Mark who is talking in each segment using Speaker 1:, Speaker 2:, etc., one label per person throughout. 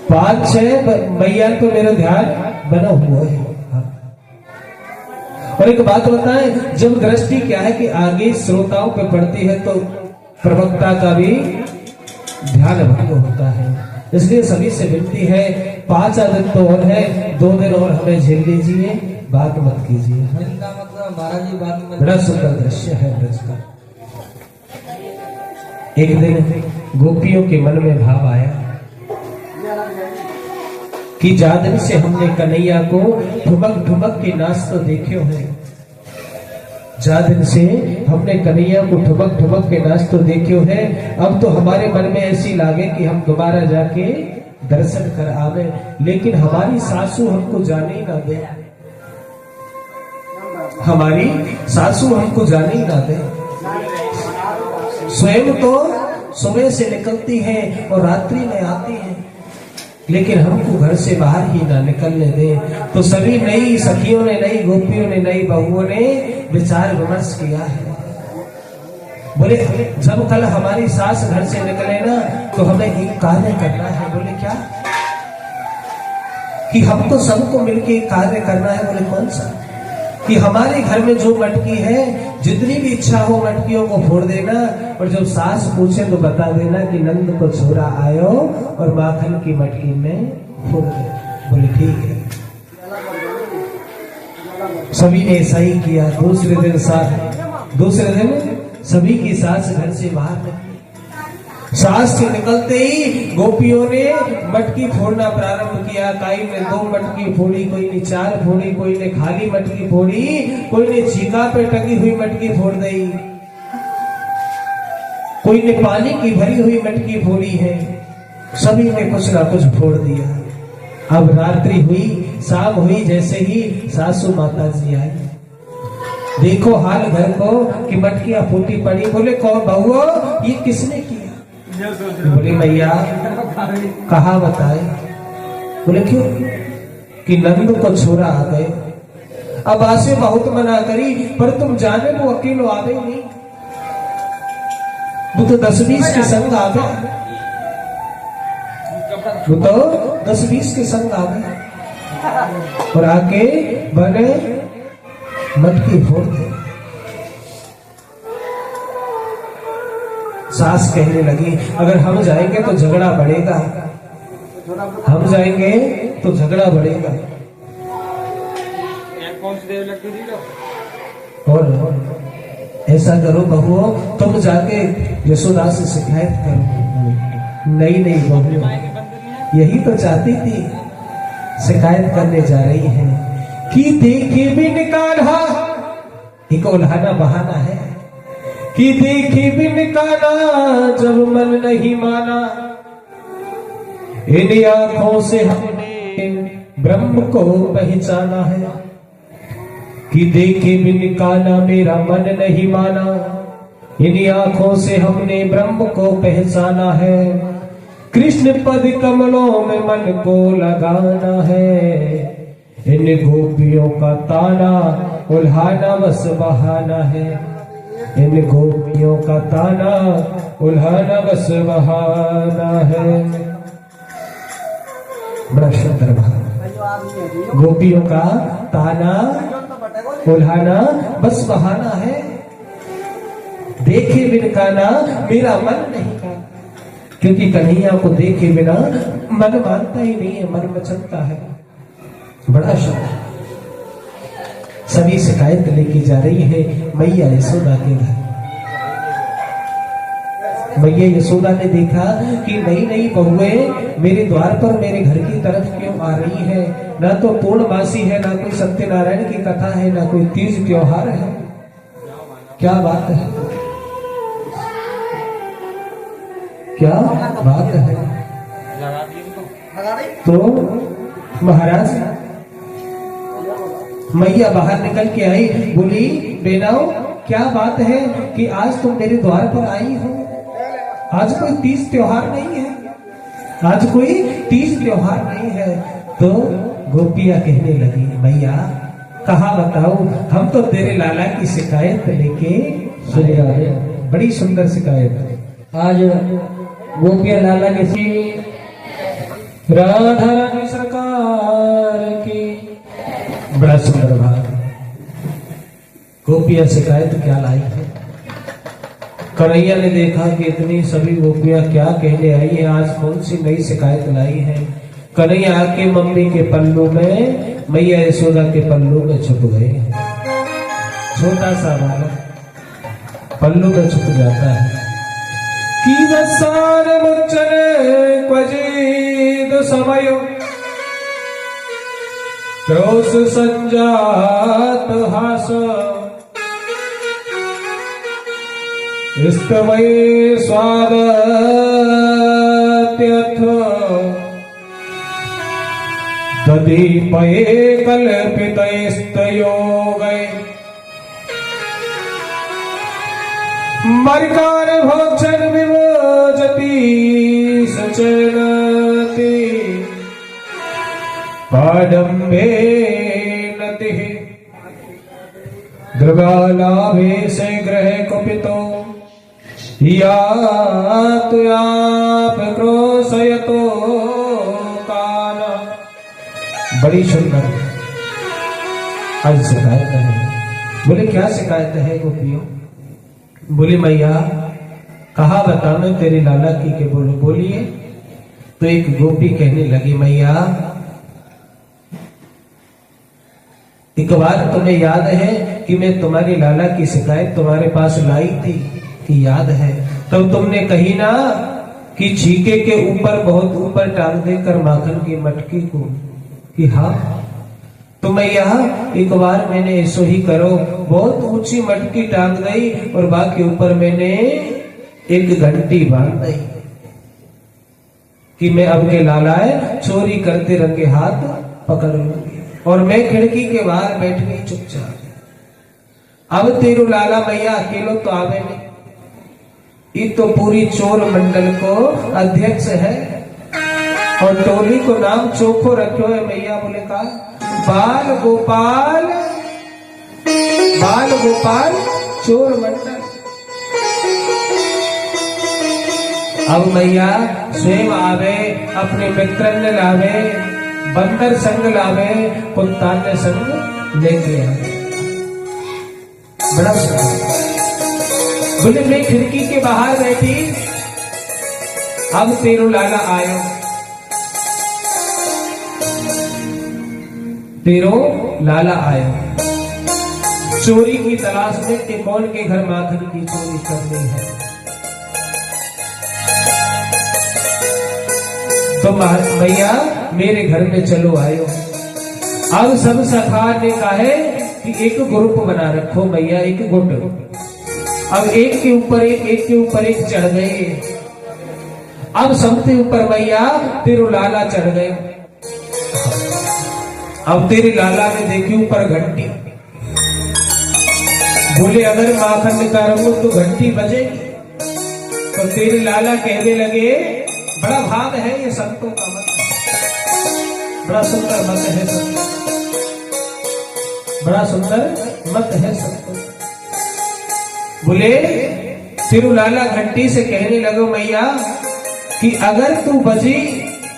Speaker 1: 5 6 मैया तो मेरा ध्यान बना हुआ है। और एक बात बताएं, जब दृष्टि क्या है कि आगे श्रोताओं पे पड़ती है तो प्रवक्ता का भी ध्यान भंग होता है। इसलिए सभी से विनती है, 5 दिन तो और है, 2 दिन और हमें झेल लीजिए, बात मत कीजिए। बड़ा सुंदर दृश्य है ब्रज का। एक दिन गोपियों के मन में भाव आया कि जा दिन से हमने कन्हैया को ठुमक ठुमक के नाच तो देखे हैं, जा दिन से हमने कन्हैया को ठुमक ठुमक के नाच तो देखे हैं, अब तो हमारे मन में ऐसी लागे कि हम दोबारा जाके दर्शन कर आवे, लेकिन हमारी सासू हमको जाने ही ना दे, हमारी सासू हमको जाने ही ना दे। स्वयं तो सुबह से निकलती है और रात्रि में आती है, लेकिन हमको घर से बाहर ही ना निकलने दे। तो सभी नई सखियों ने, नई गोपियों ने, नई बहुओं ने विचार विमर्श किया है। बोले जब कल हमारी सास घर से निकले ना तो हमें एक कार्य करना है। बोले क्या? कि हमको सबको मिलकर एक कार्य करना है। बोले कौन सा? कि हमारे घर में जो मटकी है, जितनी भी इच्छा हो मटकियों को फोड़ देना, और जब सास पूछे तो बता देना कि नंद को छोरा आयो और माखन की मटकी में फोड़ दे। बोले ठीक है। सभी ने ऐसा ही किया। दूसरे दिन सभी की सास घर से बाहर निकली। सास से निकलते ही गोपियों ने मटकी फोड़ना प्रारंभ किया। कोई ने 2 मटकी फोड़ी, कोई ने 4 फोड़ी, कोई ने खाली मटकी फोड़ी, कोई ने चीका पे टंगी हुई मटकी फोड़ दी, कोई ने पानी की भरी हुई मटकी फोड़ी है। सभी ने कुछ ना कुछ फोड़ दिया। अब रात्रि हुई, शाम हुई, जैसे ही सासू माता जी आई, देखो हाल घर को कि मटकियां फूटी पड़ी। बोले कौन बहुओ, ये किसने किया? बोले मैया कहा बताए। बोले क्यों? कि नंद को छोरा आ गए। अब आसे बहुत मना करी, पर तुम जाने वो अकेलो आ गए नहीं, वो तो 10-20 के संग आ गए, वो तो 10-20 के संग आ गए और आके बने मटकी फोड़ दे। सास कहने लगी अगर हम जाएंगे तो झगड़ा बढ़ेगा, हम जाएंगे तो झगड़ा बढ़ेगा। और ऐसा करो बहुओं, तुम जाके यशोदा से शिकायत करो। नहीं बहुओं, यही तो चाहती थी, शिकायत करने जा रही है कि देखे बिन कान्हा, एक उल्हाना बहाना है कि देखे बिन कान्हा जब मन नहीं माना, इन आंखों से हमने ब्रह्म को पहचाना है। कि देखे बिन कान्हा मेरा मन नहीं माना, इन आंखों से हमने ब्रह्म को पहचाना है। कृष्ण पद कमलों में मन को लगाना है, इन गोपियों का ताना उल्हाना बस बहाना है, इन गोपियों का ताना उल्हाना बस बहाना है। बड़ा सुंदर भाव। गोपियों का ताना उल्हाना बस बहाना है। देखे बिन कान्हा मेरा मन नहीं काना, क्योंकि कन्हैया को देखे बिना मन मानता ही नहीं है, मन मचलता है। बड़ा शब्द। सभी शिकायत लेके जा रही है मैया यशोदा के घर। मैया यशोदा ने देखा कि नई नई बहुएं मेरे द्वार पर मेरे घर की तरफ क्यों आ रही है। ना तो पूर्णमासी है, ना कोई सत्यनारायण की कथा है, ना कोई तीज त्योहार है। क्या बात है, क्या बात है। तो महाराज मैया बाहर निकल के आई, बोली बेनाओ क्या बात है कि आज तुम मेरे द्वार पर आई हो। आज कोई तीज त्योहार नहीं है, आज कोई तीज त्योहार नहीं है। तो गोपियां कहने लगी मैया कहा बताओ, हम तो तेरे लाला की शिकायत लेके चले आ रहे। बड़ी सुंदर शिकायत। आज गोपियां लाला के राधा रानी सरकार की। बड़ा सुंदर भाव। गोपियां शिकायत क्या लाई है? कन्हैया ने देखा कि इतनी सभी गोपियां क्या कहने आई है, आज कौन सी नई शिकायत लाई है। कन्हैया आके मम्मी के पल्लू में, मैया यशोदा के पल्लू में छुप गए। छोटा सा बालक पल्लू में छुप जाता है कि वसार मुचन क्वचिद समय क्रोश संजात हास स्तवै स्वागत्यथ तदीपये कल्पितैस्तयोगै मर्कार भोक्षण विभोजति सचरति पाडम्बे नतिः गृगालाभेश ग्रह कुपितो यातुयाप क्रोशयतो काल। बड़ी सुंदर आज शिकायत है। बोले क्या शिकायत है गोपियों? बोली मैया कहा बता मैं तेरे लाला की के बोलो। बोलिए। तो एक गोपी कहने लगी मैया एक बार तुम्हें याद है कि मैं तुम्हारी लाला की शिकायत तुम्हारे पास लाई थी कि याद है? तब तुमने कही ना कि छीके के ऊपर बहुत ऊपर टांग देकर माखन की मटकी को कि हाँ। तो मैया एक बार मैंने ऐसो ही करो, बहुत ऊंची मटकी टांग दी और बाकी ऊपर मैंने एक घंटी बांध दी कि मैं अब के लालाए चोरी करते रंगे हाथ पकड़ लूंगी। और मैं खिड़की के बाहर बैठ गई चुपचाप। अब तेरू लाला मैया अकेलो तो आवे नहीं, ये तो पूरी चोर मंडल को अध्यक्ष है और टोली को नाम चोखो रखो है मैया। बोले का बाल गोपाल चोर मंडल। अब मैया स्वयं आवे, अपने मित्रन लावे, बंदर संग लावे, कुत्ता ने संग लेके आवे। बड़ा सुंदर। बोले मैं खिड़की के बाहर बैठी, अब तेरो लाला आयो, तेरो लाला आयो चोरी की तलाश में कि कौन के घर माखन की चोरी करनी है। तो भैया मेरे घर में चलो आयो। अब सब सखा ने कहा कि एक ग्रुप बना रखो मैया, एक गुट। अब एक के ऊपर एक चढ़ गए। अब सबसे ऊपर मैया तेरे लाला चढ़ गए। अब तेरे लाला ने देखी ऊपर घंटी। बोले अगर माखन निकालो तो घंटी बजेगी। तो तेरे लाला कहने लगे बड़ा भाव है ये संतों का मत, बड़ा सुंदर मत है संतों, बड़ा सुंदर मत है संतों। बोले तेरू लाला घंटी से कहने लगो मैया कि अगर तू बजी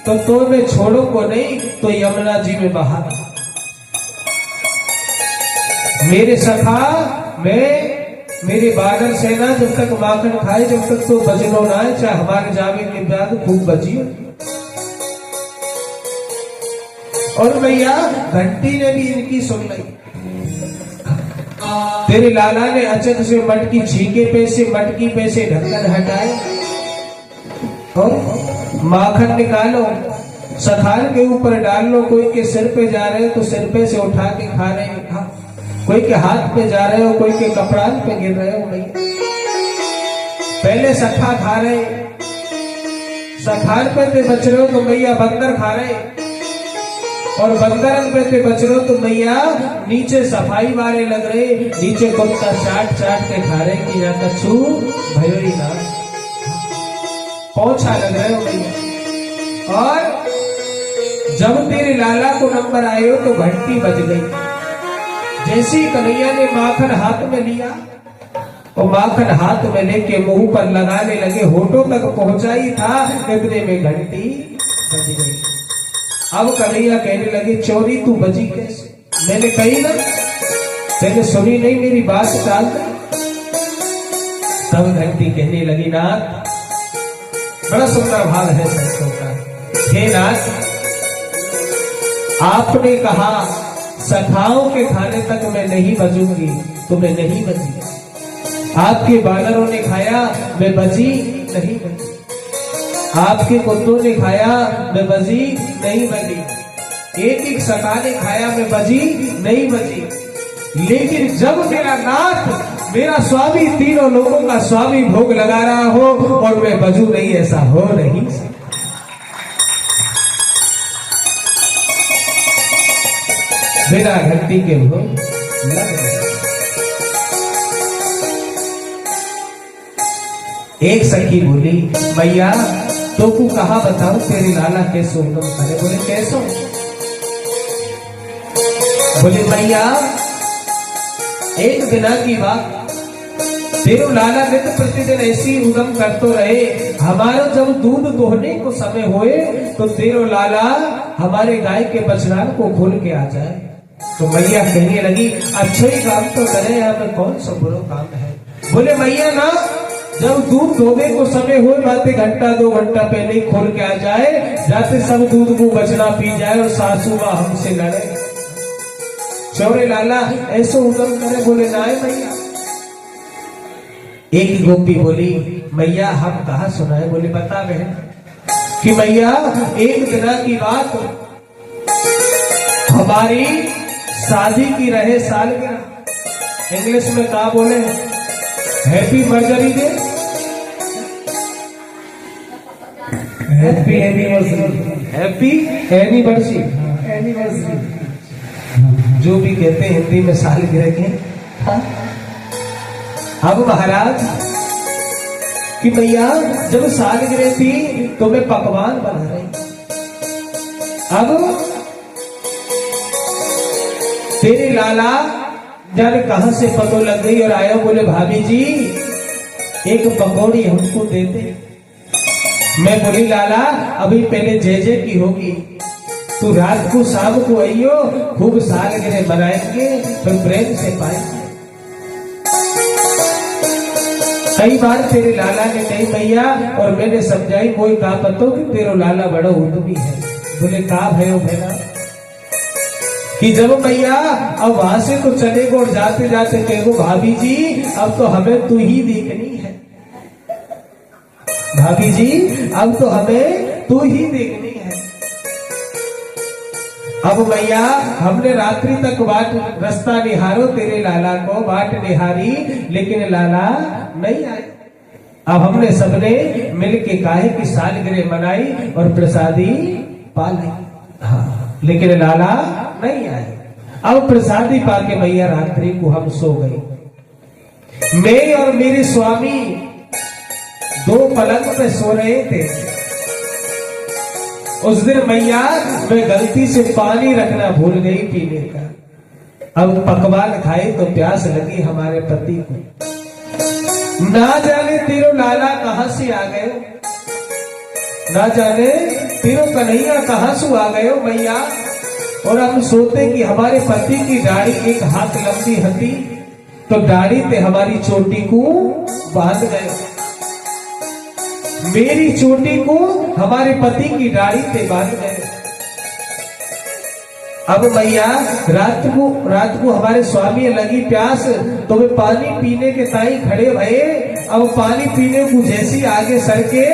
Speaker 1: तो मैं छोड़ो को नहीं तो यमुना जी में बहा। मेरे सखा मेरी बादल सेना जब तक माखन खाए, जब तक तो बजनो ना है, चाहे हमारे जावे के बाद खूब बजियो। और मैया घंटी ने भी इनकी सुन ली। तेरे लाला ने अचक से मटकी छीके मटकी पे से ढक्कन हटाए और माखन निकालो, सखान के ऊपर डाल लो। कोई के सिर पे जा रहे हो तो सिर पे से उठा के खा रहे हो, कोई के हाथ पे जा रहे हो, कोई के कपड़ान पे गिर रहे हो। भैया पहले सखा खा रहे, सखान पे ते बच रहे हो तो मैया बंदर खा रहे, और बंदरन पे ते बच रहे हो तो मैया नीचे सफाई वाले लग रहे, नीचे कुत्ता चाट के खा रहे कि यहाँ कछू भयो ही ना पहुंचा लग रहे हो भैया। और जब तेरे लाला को नंबर आए हो तो घंटी बज गई। जैसी कन्हैया ने माखन हाथ में लिया और माखन हाथ में लेके मुंह पर लगाने लगे, होठों तक पहुंचाई था, इतने में घंटी बज गई। अब कन्हैया कहने लगे चोरी तू बची कैसे? मैंने कही ना, तेने सुनी नहीं मेरी बात टाल दे। तब घंटी कहने लगी नाथ, बड़ा सुंदर भाव है संतों का, हे नाथ आपने कहा सखाओं के खाने तक मैं नहीं बचूंगी, तो मैं नहीं बची। आपके बानरों ने खाया मैं बची नहीं बची, आपके कुत्तों ने खाया मैं बची नहीं बची, एक एक सखा ने खाया मैं बची नहीं बची। लेकिन जब मेरा नाथ मेरा स्वामी तीनों लोगों का स्वामी भोग लगा रहा हो और मैं बजू नहीं, ऐसा हो नहीं सकता। बिना घंटी के भोग लग रहे। एक सखी बोली भैया तो तू कहा बताओ तेरी लाला कैसे उदम करे? बोले कैसो? बोले भैया एक दिना की बात, तेरो लाला नित्य प्रतिदिन ऐसी उदम करते रहे, हमारा जब दूध दोहने को समय होए तो तेरो लाला हमारे गाय के बछड़ान को खोल के आ जाए। तो मैया कहने लगी अच्छा ही काम तो करे, यहाँ में कौन सा बुरा काम है? बोले मैया ना, जब दूध धोने को समय हो जाते घंटा 2 घंटा पहले ही खोल के आ जाए, जाते सब दूध को बछड़ा पी जाए और सासू माँ हमसे लड़े। चौरे लाला ऐसे उदम करे? बोले ना मैया। एक गोपी बोली मैया हम कहा सुनाए? बोले बता बहन। कि मैया एक दिना की बात, हमारी शादी की रहे सालगिरह, इंग्लिश में कहा बोले happy marriage day, happy anniversary, happy anniversary, anniversary जो भी कहते हैं हिंदी में सालगिरह के। अब महाराज कि भैया जब सालगिरह थी तो मैं पकवान बना रही, अब तेरे लाला जाने कहां से पतो लग गई और आया, बोले भाभी जी एक पकौड़ी हमको दे दे। मैं बोली लाला अभी पहले जय की होगी, तू रात को शाम को आइयो, खूब सालगिरह मनाएंगे फिर प्रेम से पाएंगे। कई बार तेरे लाला ने कही भैया और मैंने समझाई, कोई कहा पतो कि तेरा लाला बड़ा उद्यमी है। बोले कहा भयो भेना? कि जब भैया अब वहां से तो चले गो और जाते जाते कहो भाभी जी अब तो हमें तू ही देखनी है, भाभी जी अब तो हमें तू ही देखनी है। अब भैया हमने रात्रि तक बाट रास्ता निहारो, तेरे लाला को बाट निहारी, लेकिन लाला नहीं आए। अब हमने सबने मिलके काहे की सालगिरह मनाई और प्रसादी पाली, हाँ, लेकिन लाला नहीं आए। अब प्रसादी पाके भैया रात्रि को हम सो गए। मैं और मेरे स्वामी 2 पलंग पे सो रहे थे। उस दिन मैया मैं गलती से पानी रखना भूल गई पीने का। अब पकवान खाए तो प्यास लगी हमारे पति को, ना जाने तेरो लाला कहां से आ गए, ना जाने तेरो कन्हैया कहां से आ गए मैया। और हम सोते कि हमारे पति की दाढ़ी 1 हाथ लंबी हती, तो दाढ़ी पे हमारी चोटी को बांध गए, मेरी चोटी को हमारे पति की दाढ़ी पे बांध गए। अब भैया रात को हमारे स्वामी लगी प्यास, तो वे पानी पीने के ताई खड़े भये। अब पानी पीने को जैसी आगे सरके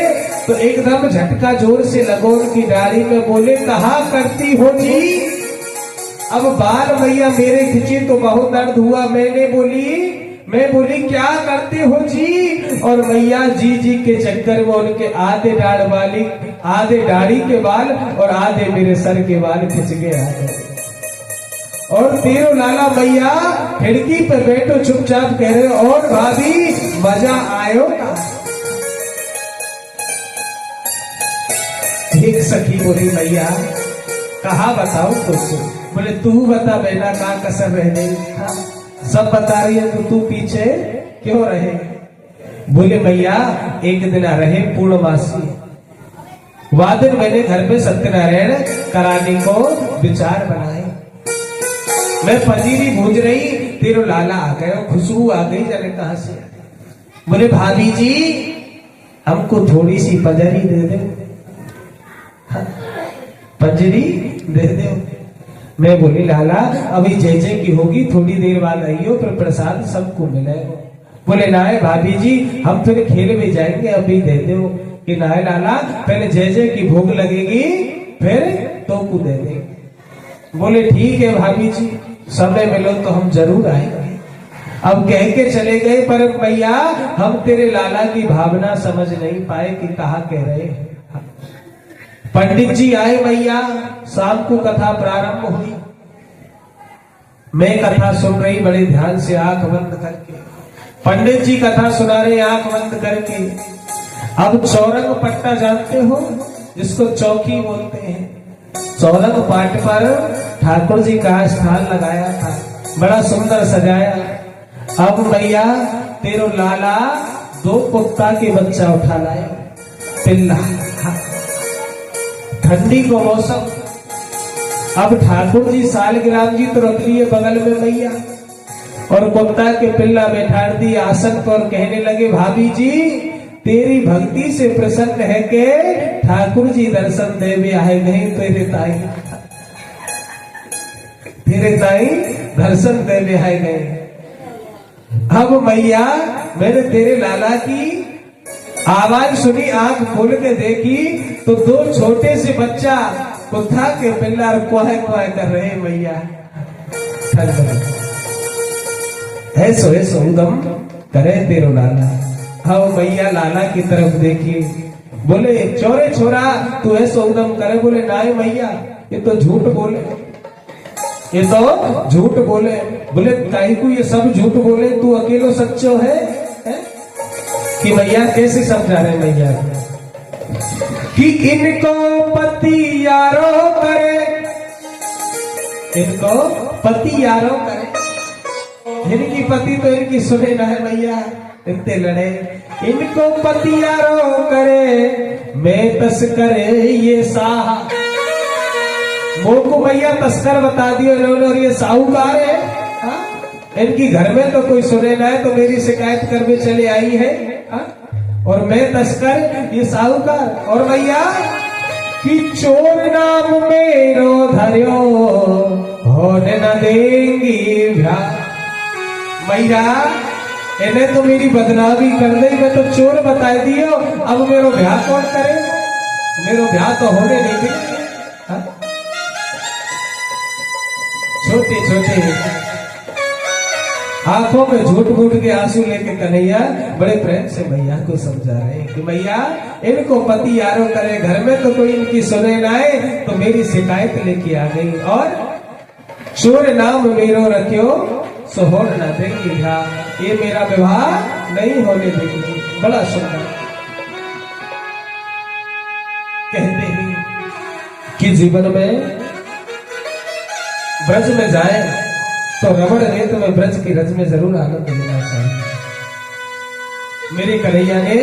Speaker 1: तो एकदम झटका जोर से लगो उनकी दाढ़ी में। बोले कहा करती हो जी? अब बाल भैया मेरे खिंचे तो बहुत दर्द हुआ। मैं बोली क्या करते हो जी? और भैया जी के चक्कर में उनके आधे दाढ़ी के बाल और आधे मेरे सर के बाल खिंच गए आ गए। और तेरो लाला भैया खिड़की पर बैठो चुपचाप कह रहे और भाभी मजा आयो का? एक सखी बोली भैया कहा बताओ तुझसे? बोले तू बता बहना, कहा कसर रह गई? सब बता रही है तो तू पीछे क्यों रहे? बोले भैया एक दिन रहे पूर्णमासी, वह दिन मैंने घर पे सत्यनारायण कराने को विचार बनाए। मैं पंजीरी भूज रही, तेरो लाला आ गए, खुशबू आ गई, जाने कहां से। बोले भाभी जी हमको थोड़ी सी पंजरी दे दे, पंजरी दे दे। मैं बोली लाला अभी जय जय की होगी, थोड़ी देर बाद आइयो, फिर प्रसाद सबको मिलेगा। बोले ना है भाभी जी हम फिर खेल में जाएंगे, अभी दे दो। कि ना है लाला पहले जय जय की भोग लगेगी फिर तो को दे देंगे। बोले ठीक है भाभी जी, समय मिलो तो हम जरूर आएंगे। अब कह के चले गए, पर भैया हम तेरे लाला की भावना समझ नहीं पाए कि कहा कह रहे हैं। पंडित जी आए भैया, शाम को कथा प्रारंभ हुई। मैं कथा सुन रही बड़े ध्यान से आंख बंद करके, पंडित जी कथा सुना रहे आंख बंद करके। अब चौरंग पट्टा जानते हो, जिसको चौकी बोलते हैं, चौरंग पाट पर ठाकुर जी का स्थान लगाया था, बड़ा सुंदर सजाया। अब भैया तेरो लाला 2 कुत्ता के बच्चा उठा लाए, पिल्ला, ठंडी को मौसम। अब ठाकुर जी सालग्राम जी तो रख लिए बगल में भैया, और कुत्ता के पिल्ला बैठा दी आसन पर। कहने लगे भाभी जी तेरी भक्ति से प्रसन्न है के ठाकुर जी दर्शन देवे आए गए, तेरे ताई दर्शन देवे आए गए। अब मैया मैंने तेरे लाला की आवाज सुनी, आंख खोल के देखी तो 2 छोटे से बच्चा कुत्ता के पिल्ला क्वाह क्वाह कर रहे। मैया ऐसो ऐसो उदम करे तेरो लाला। हाँ मैया लाला की तरफ देखिए, बोले चोरे छोरा तू ऐसो उदम करे। बोले ना मैया ये तो झूठ बोले, ये तो झूठ बोले। बोले काहे को ये सब झूठ बोले, तू अकेलो सच्चो है? कि मैया कैसे समझा रहे मैया कि इनको पति यारो करे, इनको पति यारो करे। इनकी पति तो इनकी सुने ना है मैया, इनते लड़े। इनको पति यारो करे, मैं तस्कर ये साहा। को भैया तस्कर बता दियो, और ये साहूकार है। हा? इनकी घर में तो कोई सुने ना है, तो मेरी शिकायत करने चले आई है। हा? और मैं तस्कर ये साहूकार। और भैया कि चोर नाम मेरो धर्यो होने न देंगी भ्या। भैया इन्हें तो मेरी बदनामी कर दी, मैं तो चोर बता दियो, अब मेरो ब्याह कौन करे? मेरो ब्याह तो होने नहीं देंगे। छोटे छोटे आंखों में झूठ मूठ के आंसू लेके कन्हैया बड़े प्रेम से मैया को समझा रहे हैं कि मैया इनको पति यारो करे, घर में तो कोई इनकी सुने ना आए, तो मेरी शिकायत लेके आ गई। और चोर नाम मेरो रखियो सोहोर न देंगी भ्या, ये मेरा विवाह नहीं होने देंगी। बड़ा सुंदर कहते हैं कि जीवन में ब्रज में जाए तो रमण रेत में ब्रज की रज में जरूर आनंद लेना चाहिए। मेरे कन्हैया ने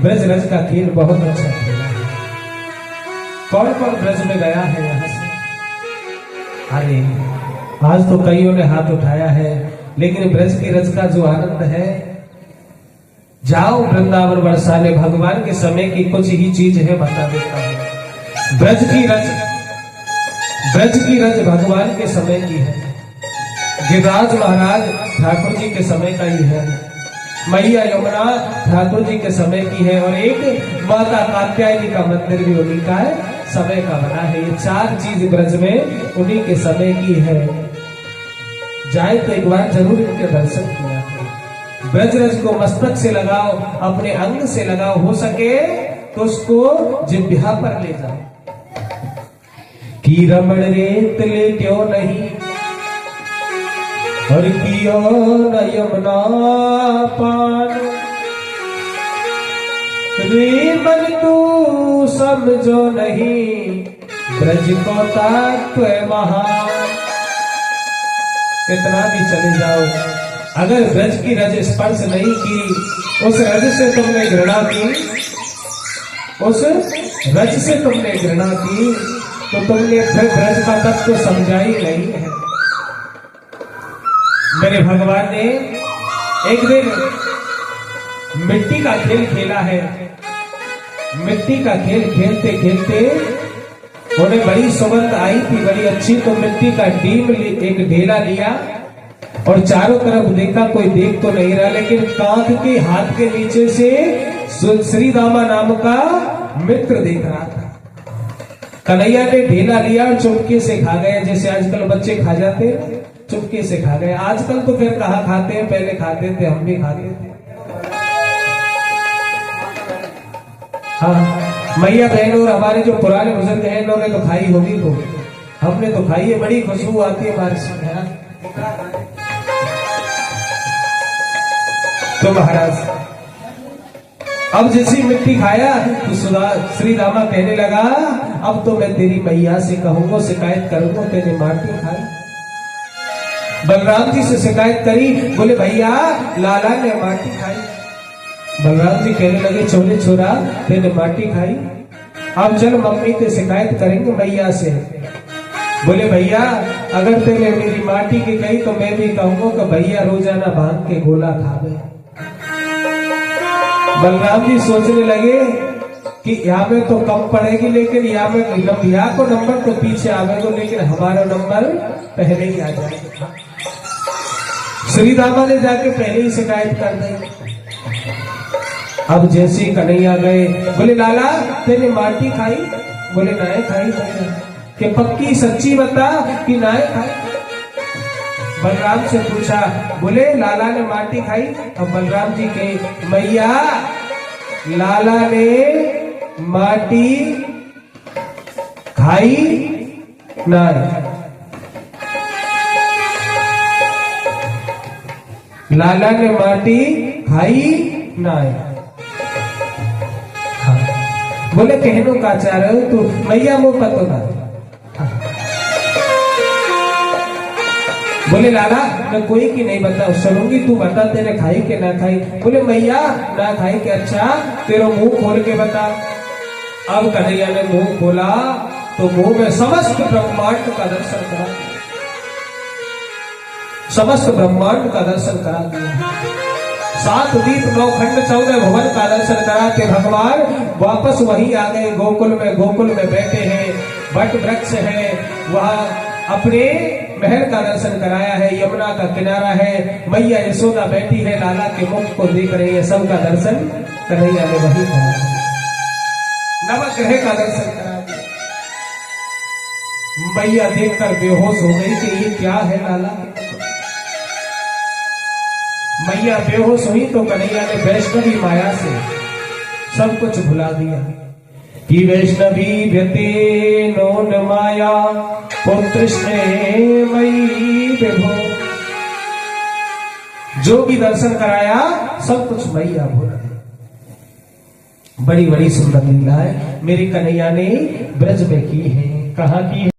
Speaker 1: ब्रज रज का खेल बहुत अच्छा खेला है। कौन कौन ब्रज में गया है यहाँ से? अरे आज तो कईयों ने हाथ उठाया है, लेकिन ब्रज की रज का जो आनंद है, जाओ वृंदावन बरसाने। भगवान के समय की कुछ ही चीज है, बता देता हूं। ब्रज की रज भगवान के समय की है, गिरिराज महाराज ठाकुर जी के समय का ही है, मैया यमुना ठाकुर जी के समय की है, और एक माता कात्यायनी का मंदिर भी उन्हीं का है, समय का बना है। ये 4 चीज ब्रज में उन्हीं के समय की है। जाए तो एक बार जरूर इनके दर्शन किया करो। ब्रज रज को मस्तक से लगाओ, अपने अंग से लगाओ, हो सके तो उसको जिह्वा पर ले जाओ। कि रमण रेत ले क्यों नहीं, और कियो न यमुना पान। रे मन तू समझो नहीं, ब्रज को तत्व महान। कितना भी चले जाओ, अगर ब्रज की रज स्पर्श नहीं की, उस रज से तुमने घृणा की, उस रज से तुमने घृणा की तो तुमने फिर ब्रज का तत्व तो समझा ही नहीं है। मेरे भगवान ने एक दिन मिट्टी का खेल खेला है। मिट्टी का खेल खेलते खेलते उन्हें बड़ी सुगंध आई थी, बड़ी अच्छी। तो मिट्टी का एक ढेला लिया और चारों तरफ देखा, कोई देख तो नहीं रहा, लेकिन कांध के हाथ के नीचे से श्री दामा नाम का मित्र देख रहा था। कन्हैया ने ढेला लिया और चुपके से खा गए, जैसे आजकल बच्चे खा जाते हैं, चुपके से खा गए। आजकल तो फिर कहाँ खाते हैं, पहले खाते थे, हम भी खाते थे। हाँ, मैया बहन और हमारे जो पुराने बुजुर्ग हैं, इन्होंने तो खाई होगी, तो हमने तो खाई है। बड़ी खुशबू आती है हमारे साथ। तो महाराज अब जैसी मिट्टी खाया तो श्री रामा कहने लगा, अब तो मैं तेरी मैया से कहूंगा, शिकायत करूंगा, तेरी माटी खाई। बलराम जी से शिकायत करी, बोले भैया लाला ने माटी खाई। बलराम जी कहने लगे, छोले छोरा तेने माटी खाई, अब चल मम्मी से शिकायत करेंगे मैया से। बोले भैया अगर तेने मेरी माटी की कही तो मैं भी कहूंगा कि भैया रोजाना भांग के गोला खावे। बलराम जी सोचने लगे कि यहाँ में तो कम पड़ेगी, लेकिन यहाँ में यहाँ को नंबर तो पीछे आवेगा, लेकिन हमारा नंबर पहले ही आ जाएगा। श्री दामा ने जाके पहले ही शिकायत कर दी। अब जैसे कन्हैया गए, बोले लाला तेने माटी खाई? बोले नाय खाई। कि पक्की सच्ची बता कि नाय खाई? बलराम से पूछा, बोले लाला ने माटी खाई? अब बलराम जी के मैया लाला ने माटी खाई नाय? लाला ने माटी खाई नाय? हाँ। बोले कहनो का चाह रहे हो तू? मैया मुंह पतो ना। बोले लाला मैं कोई की नहीं बता सुनूंगी, तू बता तेने खाई के ना खाई? बोले मैया ना खाई के। अच्छा तेरा मुंह खोल के बता। अब कन्हैया ने मुंह खोला तो मुंह में समस्त ब्रह्मांड का दर्शन करा, समस्त ब्रह्मांड का दर्शन करा दिया। 7 दीप 9 खंड 14 भवन का दर्शन करा के भगवान वापस वहीं आ गए। गोकुल में बैठे हैं, वट वृक्ष है, वहां अपने महल का दर्शन कराया है। यमुना का किनारा है, मैया यशोदा बैठी है, लाला के मुख को देख रही है। सबका दर्शन कन्हैया ने वही करा, नवग्रह का दर्शन करा दिया। मैया देखकर बेहोश हो गई कि ये क्या है लाला। मैया बेहोश हुई तो कन्हैया ने वैष्णवी माया से सब कुछ भुला दिया कि वैष्णवी व्यते नोन माया पुत्र मई विभो। जो भी दर्शन कराया सब कुछ मैया भूल गई। बड़ी बड़ी सुंदर लीला है मेरी कन्हैया ने ब्रज में की है। कहाँ की है?